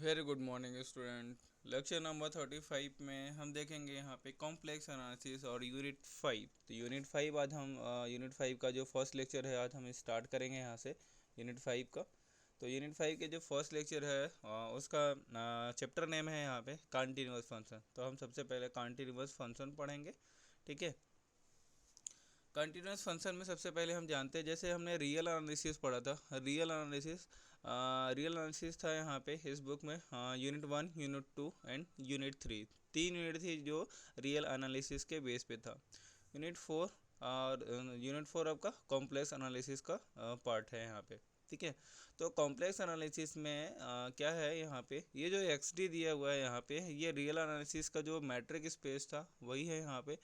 Very good morning student. Lecture number 35 में हम देखेंगे यहाँ पे कॉम्प्लेक्स एनालिसिस और यूनिट 5। तो यूनिट 5 आज हम यूनिट 5 का जो फर्स्ट लेक्चर है आज हम स्टार्ट करेंगे यहाँ से यूनिट 5 का। तो यूनिट 5 के जो फर्स्ट लेक्चर है उसका चैप्टर नेम है यहाँ पे कंटीन्यूअस फंक्शन। तो हम सबसे पहले कंटीन्यूअस फंक्शन पढ़ेंगे, ठीक है। कंटिन्यूस फंक्शन में सबसे पहले हम जानते हैं, जैसे हमने रियल एनालिसिस पढ़ा था। रियल एनालिसिस था यहाँ पे इस बुक में unit 1, unit 2 and unit 3। 3 unit थी जो रियल एनालिसिस के बेस पे था। यूनिट 4 और यूनिट 4 आपका कॉम्प्लेक्स एनालिसिस का पार्ट है यहाँ पे, ठीक है। तो कॉम्प्लेक्स एनालिसिस में क्या है यहाँ पे, ये जो XD दिया हुआ है यहाँ पे, ये रियल एनालिसिस का जो मैट्रिक स्पेस था वही है यहाँ पे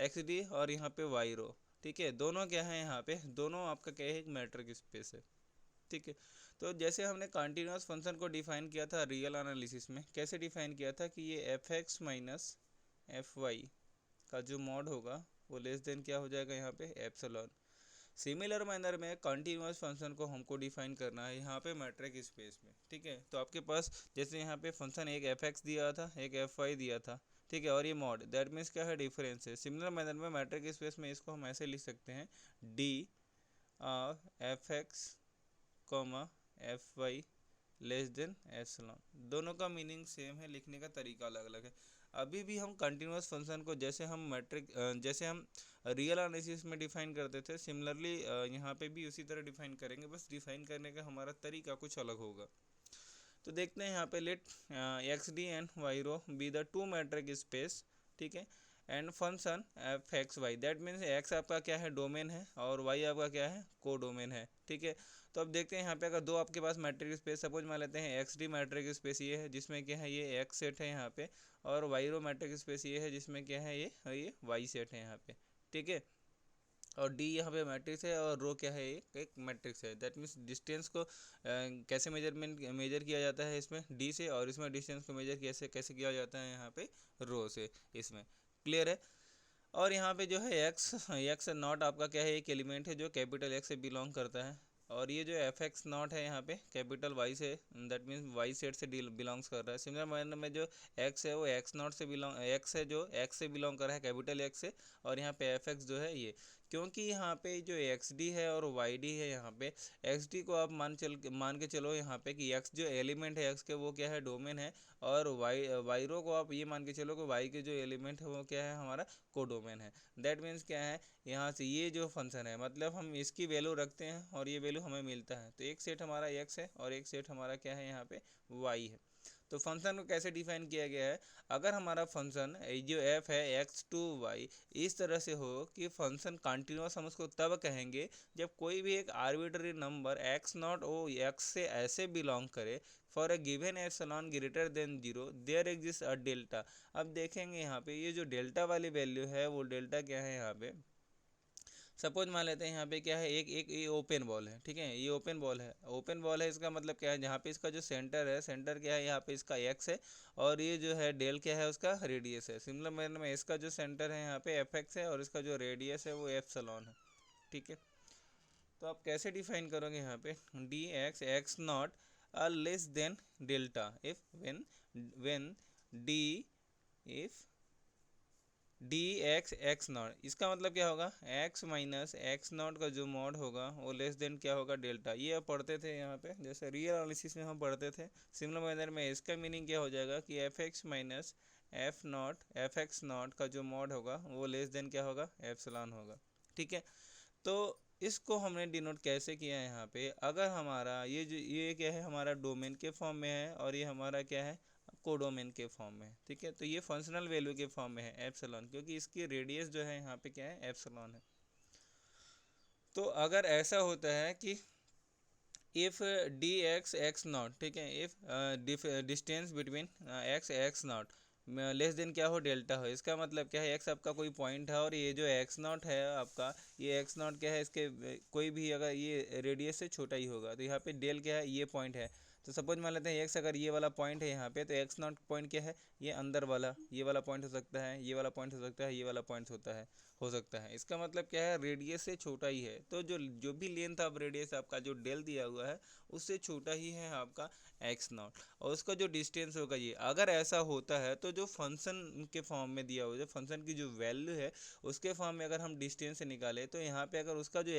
XD, और यहाँ पे वाई रो, ठीक है। दोनों क्या है यहाँ पे, दोनों आपका क्या है, एक मैट्रिक स्पेस है, ठीक है। तो जैसे हमने कंटिन्यूस फंक्शन को डिफाइन किया था रियल एनालिसिस में, कैसे डिफाइन किया था कि ये fx माइनस fy का जो मॉड होगा वो लेस देन क्या हो जाएगा यहाँ पे एप्सिलॉन। सिमिलर मैनर में कंटिन्यूस फंक्शन को हमको डिफाइन करना है यहाँ पे मैट्रिक स्पेस में, ठीक है। तो आपके पास जैसे यहाँ पे फंक्शन एक fx दिया था, एक fy दिया था, ठीक है, और ये मॉड, दैट मीन्स क्या है, डिफरेंस है। सिमिलर मैनर में मैट्रिक स्पेस में इसको हम ऐसे लिख सकते हैं D fx comma fy less than epsilon. दोनों का मीनिंग सेम है, लिखने का तरीका अलग अलग है। अभी भी हम कंटिन्यूस फंक्शन को जैसे हम रियल एनालिसिस में डिफाइन करते थे, सिमिलरली यहाँ पे भी उसी तरह डिफाइन करेंगे, बस डिफाइन करने का हमारा तरीका कुछ अलग होगा। तो देखते हैं यहाँ पे let XD and Y rho be the two metric space, ठीक है, and function fxy, that means x आपका क्या है, डोमेन है, और y आपका क्या है, को डोमेन है, ठीक है। तो अब देखते हैं यहाँ पे, अगर दो आपके पास मैट्रिक स्पेस, सपोज मान लेते हैं XD मैट्रिक स्पेस ये है जिसमें क्या है, ये x सेट है यहाँ पे, और y रो मैट्रिक स्पेस ये है जिसमें क्या है, ये y सेट है यहाँ पे, ठीक है। और डी यहाँ पे मैट्रिक्स है और रो क्या है, एक मैट्रिक्स है। दैट मीन्स डिस्टेंस को कैसे मेजर किया जाता है इसमें डी से, और इसमें डिस्टेंस को मेजर कैसे कैसे किया जाता है यहाँ पे रो से, इसमें क्लियर है। और यहाँ पे जो है एक्स नॉट आपका क्या है, एक एलिमेंट है जो कैपिटल एक्स से बिलोंग करता है, और ये जो fx नॉट है यहाँ पे कैपिटल वाई से, दैट मीन्स वाई सेट से बिलोंग्स कर रहा है। सिमिलर मैनर में जो x है वो x नॉट से x है जो x से बिलोंग कर रहा है, कैपिटल x से, और यहाँ पे fx जो है ये, क्योंकि यहाँ पे जो XD है और YD है, यहाँ पे XD को आप मान के चलो यहाँ पे कि x जो एलिमेंट है x के वो क्या है, डोमेन है, और वाई रो को आप ये मान के चलो कि y के जो एलिमेंट है वो क्या है, हमारा कोडोमेन है। दैट मीन्स क्या है, यहाँ से ये जो फंक्शन है, मतलब हम इसकी वैल्यू रखते हैं और ये वैल्यू हमें मिलता है, तो एक सेट हमारा x है और एक सेट हमारा क्या है, यहाँ पे y है। तो फंक्शन को कैसे डिफाइन किया गया है, अगर हमारा फंक्शन जो f है x टू y इस तरह से हो कि फंक्शन कंटिन्यूस, हम उसको तब कहेंगे जब कोई भी एक आर्बिट्ररी नंबर x नॉट ओ x से ऐसे बिलोंग करे, for a given epsilon greater than 0 there exist a delta. अब देखेंगे यहाँ पे ये जो डेल्टा वाली वैल्यू है, वो डेल्टा क्या है, यहाँ पे सपोज मान लेते हैं यहाँ पे क्या है, एक एक ये ओपन बॉल है, ठीक है, ये ओपन बॉल है। ओपन बॉल है इसका मतलब क्या है, जहाँ पे इसका जो सेंटर है, सेंटर क्या है, यहाँ पे इसका x है, और ये जो है डेल क्या है, उसका रेडियस है। सिमिलर मैनर में इसका जो सेंटर है यहाँ पे fx है, और इसका जो रेडियस है वो एप्सिलॉन है, ठीक है। तो आप कैसे डिफाइन करोगे यहाँ पे D x naught less than delta if when D if D x not, इसका मतलब क्या होगा, x माइनस एक्स नॉट का जो मॉड होगा वो लेस देन क्या होगा, डेल्टा। ये आप पढ़ते थे यहाँ पे, जैसे रियल एनालिसिस में हम पढ़ते थे। सिमिलर मैनर में इसका मीनिंग क्या हो जाएगा कि fx माइनस fx नॉट का जो मॉड होगा वो लेस देन क्या होगा, एप्सिलॉन होगा, ठीक है। तो इसको हमने डिनोट कैसे किया है यहाँ पे, अगर हमारा ये क्या है, हमारा डोमेन के फॉर्म में है, और ये हमारा क्या है, कोडोमेन के फॉर्म में है, ठीक है। तो ये फंक्शनल वैल्यू के फॉर्म में है एप्सिलॉन, क्योंकि इसकी रेडियस जो है यहाँ पे क्या है, एप्सिलॉन है। तो अगर ऐसा होता है कि इफ़ डी एक्स नॉट, ठीक है, if distance between x naught less then क्या हो, डेल्टा हो, इसका मतलब क्या है, एक्स आपका कोई पॉइंट है, और ये जो एक्स नॉट है आपका, ये एक्स नॉट क्या है, इसके कोई भी अगर ये रेडियस से छोटा ही होगा, तो यहाँ पे डेल क्या है, ये पॉइंट है। तो सपोज मान लेते हैं एक्स अगर ये वाला पॉइंट है यहाँ पे, तो एक्स नॉट पॉइंट क्या है, ये अंदर वाला, ये वाला पॉइंट हो सकता है, ये वाला पॉइंट हो सकता है, ये वाला पॉइंट हो सकता है। इसका मतलब क्या है, रेडियस से छोटा ही है। तो जो भी लेंथ ऑफ रेडियस आपका जो डेल दिया हुआ है उससे छोटा ही है आपका एक्स नॉट, और उसका जो डिस्टेंस होगा ये, अगर ऐसा होता है तो जो फंक्शन के फॉर्म में दिया हुआ है, फंक्शन की जो वैल्यू है उसके फॉर्म में अगर हम डिस्टेंस निकालें, तो यहाँ पे अगर उसका जो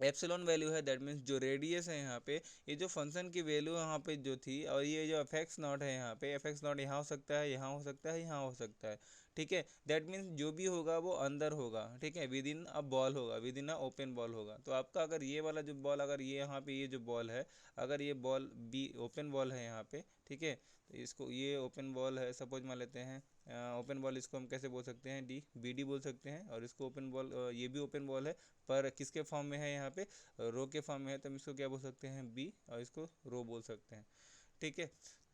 एप्सिलॉन वैल्यू है, दैट मीन्स जो रेडियस है यहाँ पे, ये जो फंक्शन की वैल्यू यहाँ पे जो थी, और ये जो एफ एक्स नॉट है यहाँ पे, एफ एक्स नॉट यहाँ हो सकता है, यहाँ हो सकता है, यहाँ हो सकता है, ठीक है। दैट मीन्स जो भी होगा वो अंदर होगा, ठीक है, विद इन अ बॉल होगा, with in a open ball होगा। तो आपका अगर ये वाला जो बॉल, अगर ये यहाँ पे ये जो बॉल है, अगर ये बॉल बी ओपन बॉल है यहाँ पे, ठीक है, तो इसको ये ओपन बॉल है, सपोज मान लेते हैं ओपन बॉल, इसको हम कैसे बोल सकते हैं, बी डी बोल सकते हैं, और इसको ओपन बॉल, ये भी ओपन बॉल है पर किसके फॉर्म में है, यहाँ पे रो के फॉर्म में है, तो हम इसको क्या बोल सकते हैं, बी, और इसको रो बोल सकते हैं, ठीक है।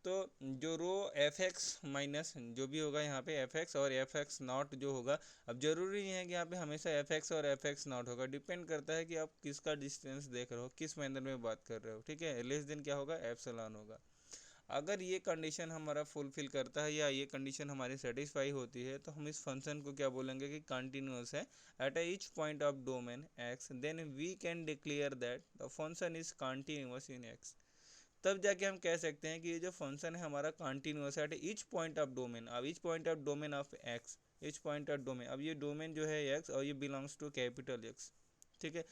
तो जो रो एफ एक्स माइनस जो भी होगा यहाँ पे एफ एक्स और एफ एक्स नॉट जो होगा, अब जरूरी नहीं है कि यहाँ पे हमेशा एफ एक्स और एफ एक्स नॉट होगा, डिपेंड करता है कि आप किसका डिस्टेंस देख रहे हो, किस मैनर में बात कर रहे हो, ठीक है। लेस देन क्या होगा, एप्सिलॉन होगा। अगर ये कंडीशन हमारा फुलफिल करता है या ये कंडीशन हमारी सेटिस्फाई होती है, तो हम इस फंक्शन को क्या बोलेंगे कि कंटिन्यूअस है at each point of domain X, then we can declare that the function is continuous in X. तब जाके हम कह सकते हैं कि ये जो फंक्शन है हमारा कंटिन्यूअस है at each point of domain. अब each point of domain of X, each point of domain, अब ये डोमेन जो है एक्स और ये बिलोंग्स टू कैपिटल एक्स, ठीक है।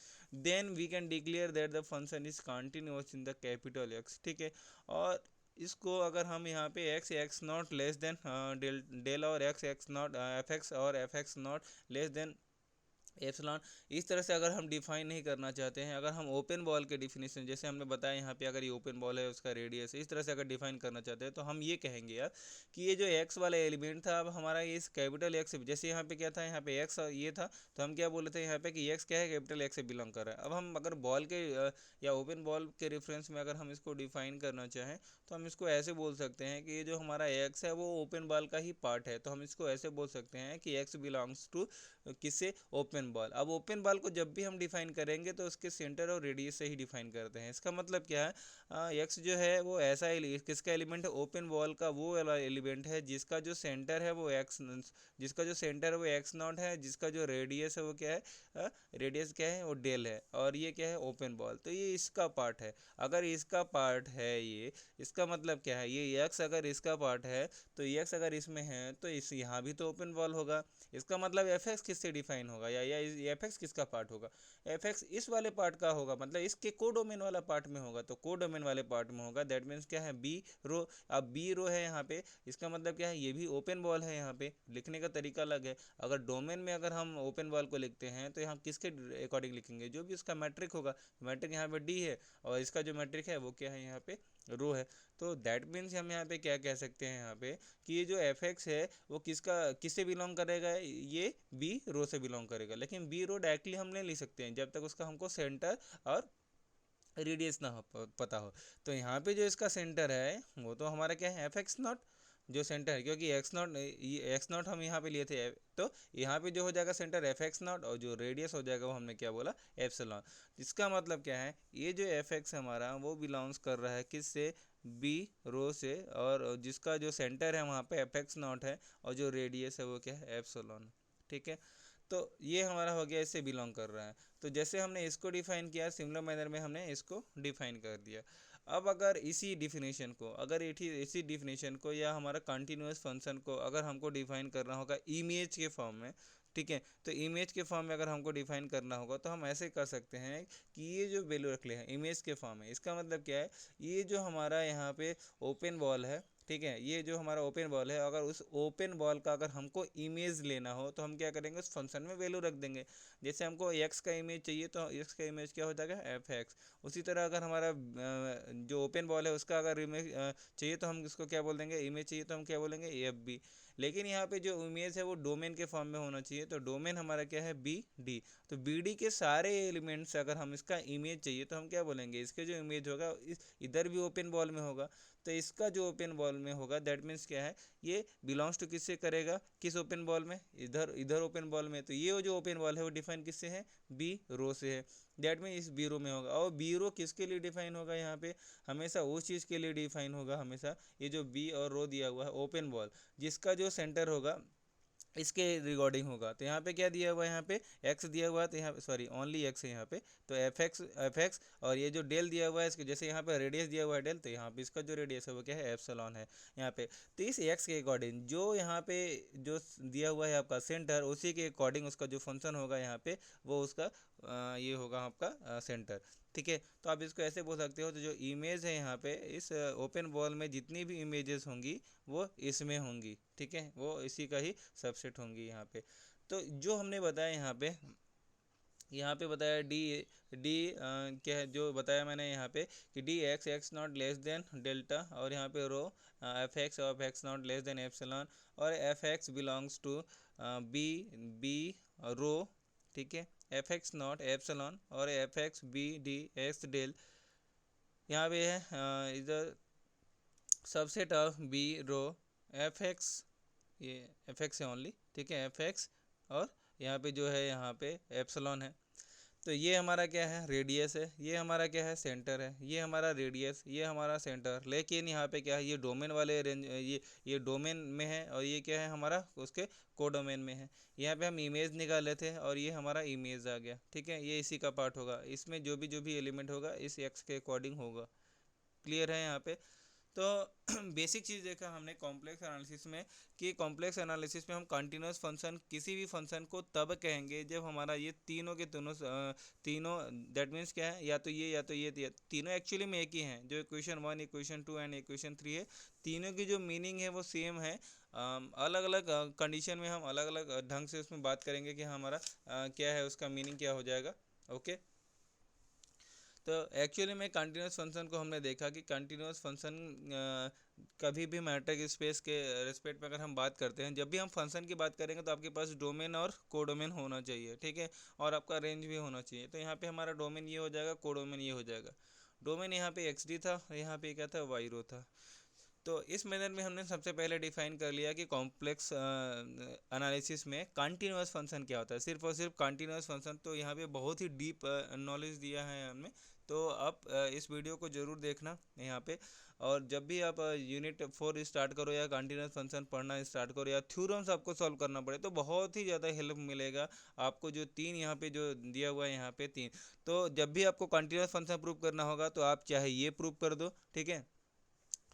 Then we can declare that the function is continuous in the capital X, ठीक है। और इसको अगर हम यहाँ पे X naught less than del और एक्स नॉट एफ एक्स और F X naught less than epsilon, इस तरह से अगर हम डिफाइन नहीं करना चाहते हैं, अगर हम ओपन बॉल के डिफिनेशन जैसे हमने बताया यहाँ पे, अगर ये ओपन बॉल है उसका रेडियस है, इस तरह से अगर डिफाइन करना चाहते हैं, तो हम ये कहेंगे यार कि ये जो एक्स वाला एलिमेंट था, अब हमारा ये इस कैपिटल एक्स, जैसे यहाँ पे क्या था, यहाँ पे एक्स ये था, तो हम क्या बोले थे यहाँ पे कि एक्स क्या है, कैपिटल एक्स से बिलोंग कर रहा है। अब हम अगर बॉल के या ओपन बॉल के रेफरेंस में अगर हम इसको डिफाइन करना चाहें, तो हम इसको ऐसे बोल सकते हैं कि ये जो हमारा एक्स है वो ओपन बॉल का ही पार्ट है, तो हम इसको ऐसे बोल सकते हैं कि एक्स बिलोंग्स टू किससे, ओपन बॉल। अब ओपन बॉल को जब भी हम डिफाइन करेंगे तो उसके सेंटर और रेडियस से ही डिफाइन करते हैं। इसका मतलब क्या है, एक्स जो है वो ऐसा किसका एलिमेंट है, ओपन बॉल का वो वाला एलिमेंट है जिसका जो सेंटर है वो एक्स, जिसका जो सेंटर है वो एक्स नॉट है, जिसका जो रेडियस है वो क्या है, रेडियस क्या है, वो डेल है, और ये क्या है, ओपन बॉल। तो ये इसका पार्ट है। अगर इसका पार्ट है ये, इसका मतलब क्या है, ये एक्स अगर इसका पार्ट है, तो एक्स अगर इसमें है तो इस यहाँ भी तो ओपन बॉल होगा। इसका मतलब एफ एक्स किससे डिफाइन होगा, या एफ एक्स किसका पार्ट होगा, एफ एक्स इस वाले पार्ट का होगा, मतलब इसके कोडोमेन वाला पार्ट में होगा, तो कोडोमेन वाले पार्ट में होगा। दैट मीन्स क्या है, बी रो। अब बी रो है यहाँ पे, इसका मतलब क्या है, ये भी ओपन बॉल है। यहाँ पे लिखने का तरीका अलग है। अगर डोमेन में अगर हम ओपन बॉल को लिखते हैं तो यहाँ किसके अकॉर्डिंग लिखेंगे, जो भी उसका मैट्रिक होगा। मैट्रिक यहाँ पे डी है और इसका जो मैट्रिक है वो क्या है, यहाँ पे रो है। तो दैट मीन्स हम यहाँ पे क्या कह सकते हैं यहाँ पे कि ये जो एफ एक्स है वो किससे बिलोंग करेगा, ये बी रो से बिलोंग करेगा। लेकिन बी रो डायरेक्टली हम नहीं लिख सकते हैं जब तक उसका हमको सेंटर और रेडियस ना हो पता हो। तो यहाँ पे जो इसका सेंटर है वो तो हमारा क्या है, एफ एक्स नॉट जो सेंटर है, क्योंकि एक्स नॉट हम यहाँ पे लिए थे, तो यहाँ पे जो हो जाएगा सेंटर एफ एक्स नॉट, और जो रेडियस हो जाएगा वो हमने क्या बोला, एप्सिलॉन। इसका मतलब क्या है, ये जो एफ एक्स हमारा वो बिलोंग्स कर रहा है किससे, बी रो से, और जिसका जो सेंटर है वहाँ पे एफ एक्स नॉट है, और जो रेडियस है वो क्या है, एप्सिलॉन, ठीक है। तो ये हमारा हो गया, इससे बिलोंग कर रहा है। तो जैसे हमने इसको डिफाइन किया, सिमिलर मैनर में हमने इसको डिफाइन कर दिया। अब अगर इसी डिफिनेशन को, इसी डिफिनेशन को या हमारा कंटिन्यूअस फंक्शन को अगर हमको डिफाइन करना होगा इमेज के फॉर्म में, ठीक है, तो इमेज के फॉर्म में अगर हमको डिफाइन करना होगा तो हम ऐसे कर सकते हैं कि ये जो वैल्यू रख ले हैं इमेज के फॉर्म में। इसका मतलब क्या है, ये जो हमारा यहाँ पे ओपन बॉल है, ठीक है, ये जो हमारा ओपन बॉल है, अगर उस ओपन बॉल का अगर हमको इमेज लेना हो तो हम क्या करेंगे, उस फंक्शन में वैल्यू रख देंगे। जैसे हमको एक्स का इमेज चाहिए तो एक्स का इमेज क्या हो जाएगा, एफ एक्स। उसी तरह अगर हमारा जो ओपन बॉल है उसका अगर इमेज चाहिए तो हम इसको क्या बोल देंगे, इमेज चाहिए तो हम क्या बोलेंगे, एफ बी। लेकिन यहाँ पे जो इमेज है वो डोमेन के फॉर्म में होना चाहिए, तो डोमेन हमारा क्या है, बी डी। तो बी डी के सारे एलिमेंट्स अगर हम इसका इमेज चाहिए तो हम क्या बोलेंगे, इसके जो इमेज होगा इधर भी ओपन बॉल में होगा, तो इसका जो ओपन बॉल में होगा दैट मीन्स क्या है, ये बिलोंग्स टू किससे करेगा, किस ओपन बॉल में, इधर इधर ओपन बॉल में। तो ये जो ओपन बॉल है वो डिफाइन किससे है, बी रो से है। दैट मीन इस बी रो में होगा। और बी रो किसके लिए डिफाइन होगा यहाँ पे, हमेशा उस चीज़ के लिए डिफाइन होगा हमेशा, ये जो बी और रो दिया हुआ है ओपन बॉल, जिसका जो सेंटर होगा इसके रिगार्डिंग होगा। तो यहाँ पे क्या दिया हुआ है, यहाँ पे एक्स दिया हुआ है, तो यहाँ सॉरी ओनली एक्स है यहाँ पे, तो एफ एक्स और ये जो डेल दिया हुआ है इसके, जैसे यहाँ पे रेडियस दिया हुआ है डेल, तो यहाँ पे इसका जो रेडियस है वो क्या है, एप्सिलॉन है यहाँ पे। तो इस एक्स के अकॉर्डिंग जो यहाँ पे जो दिया हुआ है आपका सेंटर, उसी के अकॉर्डिंग उसका जो फंक्शन होगा यहाँ पे वो उसका ये होगा आपका सेंटर। ठीक है, तो आप इसको ऐसे बोल सकते हो, तो जो इमेज है यहाँ पे इस ओपन बॉल में जितनी भी इमेजेस होंगी वो इसमें होंगी। ठीक है, वो इसी का ही सबसेट होंगी यहाँ पे। तो जो हमने बताया यहाँ पे बताया डी डी क्या है, जो बताया मैंने यहाँ पे कि D X X naught less than delta, और यहाँ पे rho F X of X naught less than epsilon, और F X belongs to B B rho. ठीक है, एफ एक्स नॉट एप्सिलॉन और F X B D X del यहाँ पे है इधर subset of B rho F X, ये F X है ओनली। ठीक है, एफ एक्स और यहाँ पे जो है यहाँ पे एप्सिलॉन है। तो ये हमारा क्या है, रेडियस है, ये हमारा क्या है, सेंटर है, ये हमारा रेडियस, ये हमारा सेंटर। लेकिन यहाँ पे क्या है, ये डोमेन वाले रेंज, ये डोमेन में है, और ये क्या है हमारा उसके कोडोमेन में है। यहाँ पे हम इमेज निकाल लेते हैं और ये हमारा इमेज आ गया। ठीक है, ये इसी का पार्ट होगा, इसमें जो भी एलिमेंट होगा इस एक्स के अकॉर्डिंग होगा। क्लियर है यहाँ पे। तो बेसिक चीज़ देखा हमने कॉम्प्लेक्स एनालिसिस में कि कॉम्प्लेक्स एनालिसिस में हम कंटिन्यूस फंक्शन, किसी भी फंक्शन को तब कहेंगे जब हमारा ये तीनों के तीनों दैट मीन्स क्या है, या तो ये तीनों एक्चुअली में एक ही हैं, जो इक्वेशन 1 इक्वेशन 2 एंड इक्वेशन 3 है, तीनों की जो मीनिंग है वो सेम है। अलग अलग कंडीशन में हम अलग अलग ढंग से उसमें बात करेंगे कि हमारा क्या है, उसका मीनिंग क्या हो जाएगा। ओके, तो एक्चुअली में कंटिन्यूस फंक्शन को हमने देखा कि कंटिन्यूस फंक्शन कभी भी मैट्रिक स्पेस के रिस्पेक्ट में अगर हम बात करते हैं, जब भी हम फंक्शन की बात करेंगे तो आपके पास डोमेन और कोडोमेन होना चाहिए। ठीक है, और आपका रेंज भी होना चाहिए। तो यहाँ पे हमारा डोमेन ये हो जाएगा, कोडोमेन ये हो जाएगा। डोमेन यहाँ पे एक्स डी था, यहाँ पे क्या था, वाई रो था। तो इस मेथड में हमने सबसे पहले डिफाइन कर लिया कि कॉम्प्लेक्स एनालिसिस में कंटिन्यूस फंक्शन क्या होता है, सिर्फ और सिर्फ कंटिन्यूस फंक्शन। तो यहाँ पे बहुत ही डीप नॉलेज दिया है हमने, तो आप इस वीडियो को ज़रूर देखना यहाँ पे। और जब भी आप यूनिट 4 स्टार्ट करो या कंटिन्यूस फंक्शन पढ़ना स्टार्ट करो या थ्योरम्स आपको सॉल्व करना पड़े, तो बहुत ही ज़्यादा हेल्प मिलेगा आपको। जो तीन यहाँ पे जो दिया हुआ है यहाँ पे तीन, तो जब भी आपको कंटिन्यूस फंक्शन प्रूव करना होगा तो आप चाहे ये प्रूव कर दो। ठीक है,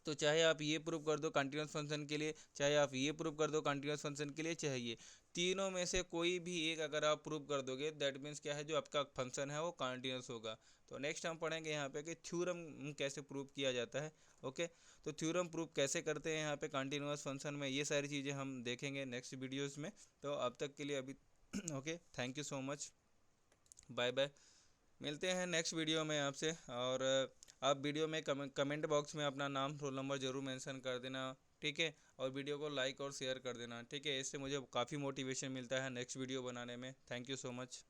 तो चाहे आप ये प्रूव कर दो कंटिन्यूस फंक्शन के लिए, चाहे आप ये प्रूव कर दो कंटिन्यूस फंक्शन के लिए, चाहे ये, तीनों में से कोई भी एक अगर आप प्रूव कर दोगे दैट मीन्स क्या है, जो आपका फंक्शन है वो कंटिन्यूस होगा। तो नेक्स्ट हम पढ़ेंगे यहाँ पे कि थ्योरम कैसे प्रूव किया जाता है। ओके, तो थ्योरम प्रूव कैसे करते हैं यहाँ पे कंटिन्यूस फंक्शन में, ये सारी चीज़ें हम देखेंगे नेक्स्ट वीडियोज़ में। तो अब तक के लिए अभी okay, thank you so much, bye bye. मिलते हैं नेक्स्ट वीडियो में आपसे। और आप वीडियो में कमेंट बॉक्स में अपना नाम रोल नंबर ज़रूर मेंशन कर देना। ठीक है, और वीडियो को लाइक और शेयर कर देना। ठीक है, इससे मुझे काफ़ी मोटिवेशन मिलता है नेक्स्ट वीडियो बनाने में। Thank you so much.